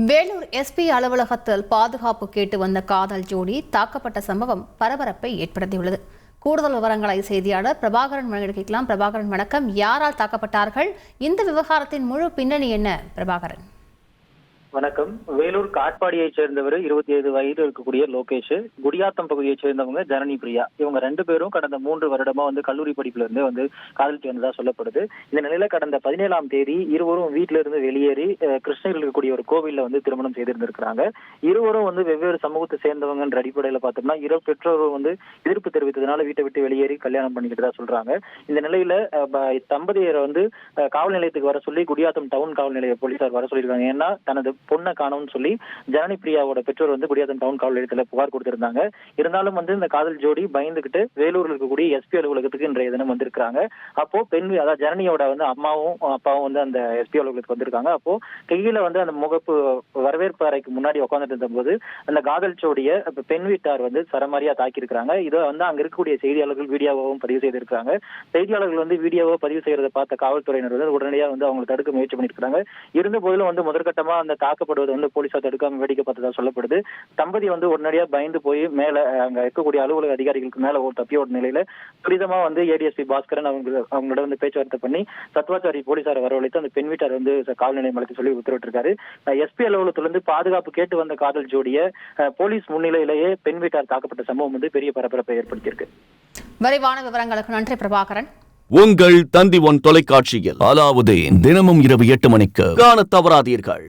Vellore SP அலுவலகத்தில் பாதுகாப்பு கேட்டு வந்த காதல் ஜோடி தாக்கப்பட்ட சம்பவம் பரபரப்பை ஏற்படுத்தியுள்ளது. கூடுதல் விவரங்களை செய்தியாளர் பிரபாகரன் வழங்க கேட்கலாம். பிரபாகரன் வணக்கம். யாரால் தாக்கப்பட்டார்கள்? இந்த விவகாரத்தின் முழு பின்னணி என்ன? பிரபாகரன் வணக்கம். வேலூர் காட்பாடியைச் சேர்ந்தவர் 27 வயது இருக்கக்கூடிய லோகேஷ், குடியாத்தம் பகுதியைச் சேர்ந்தவங்க ஜனனி பிரியா. இவங்க 2 பேரும் கடந்த 3 வருடமா கல்லூரி படிப்புல இருந்து காதலிச்சு வந்ததா சொல்லப்படுது. இந்த நிலையில கடந்த 17ஆம் தேதி இருவரும் வீட்டில இருந்து வெளியேறி கிருஷ்ணகிரியில் இருக்கக்கூடிய ஒரு கோவில்ல திருமணம் செய்திருந்திருக்கிறாங்க. இருவரும் வெவ்வேறு சமூகத்தை சேர்ந்தவங்கன்ற அடிப்படையில பார்த்தோம்னா இரு பெற்றோரும் எதிர்ப்பு தெரிவித்ததுனால வீட்டை விட்டு வெளியேறி கல்யாணம் பண்ணிக்கிட்டதா சொல்றாங்க. இந்த நிலையில தம்பதியரை காவல் நிலையத்துக்கு வர சொல்லி குடியாத்தம் டவுன் காவல் நிலைய போலீசார் வர சொல்லியிருக்காங்க. ஏன்னா தனது பொண்ணை காணும்னு சொல்லி ஜனனி பிரியாவோட பெற்றோர் குடியாத்தம் டவுன் காவல் நிலையத்துல புகார் கொடுத்திருந்தாங்க. இருந்தாலும் இந்த காதல் ஜோடி பயந்துகிட்டு வேலூர்ல இருக்கக்கூடிய எஸ்பி அலுவலகத்துக்கு இன்றைய தினம் வந்திருக்காங்க. அப்போ அதாவது ஜனனியோட அம்மாவும் அப்பாவும் அந்த எஸ்பி அலுவலகத்துக்கு வந்திருக்காங்க. அப்போ கையில அந்த முகப்பு வரவேற்பு அறைக்கு முன்னாடி உட்காந்துட்டு இருந்த போது அந்த காதல் ஜோடிய பெண் வீட்டார் சரமாரியா தாக்கி இருக்காங்க. இதை அங்க இருக்கக்கூடிய செய்தியாளர்கள் வீடியோவும் பதிவு செய்திருக்காங்க. செய்தியாளர்கள் வீடியோவை பதிவு செய்யறதை பார்த்த காவல்துறையினர் உடனடியாக அவங்களை தடுக்க முயற்சி பண்ணிருக்காங்க. இருந்த போதிலும் முதற்கட்டமா அந்த தாக்கப்படுவது போலீசார் தடுக்காம வேடிக்கை பார்த்ததா சொல்லப்படுது. தம்பதி உடனடியா பயந்து போய் மேல அங்க இருக்கக்கூடிய அலுவலக அதிகாரிகளுக்கு மேல தப்பியோட நிலையில துரிதமா ஏடிஎஸ்பி பாஸ்கரன் அவங்களோட பேச்சுவார்த்தை பண்ணி சத்வாச்சாரி போலீசாரை வரவழைத்து அந்த பெண் வீட்டார் காவல் நிலையம் அழைத்து சொல்லி உத்தரவிட்டிருக்காரு. எஸ்பி அலுவலகத்திலிருந்து பாதுகாப்பு கேட்டு வந்த காதல் ஜோடிய போலீஸ் முன்னிலையிலேயே பெண் வீட்டார் தாக்கப்பட்ட சம்பவம் பெரிய பரபரப்பை ஏற்படுத்தியிருக்கு. விரைவான விவரங்களுக்கு நன்றி பிரபாகரன். உங்கள் தந்தி ஒன் தொலைக்காட்சியில் அலாவுதீன் தினமும் இரவு 8 மணிக்கு காணத் தவறாதீர்கள்.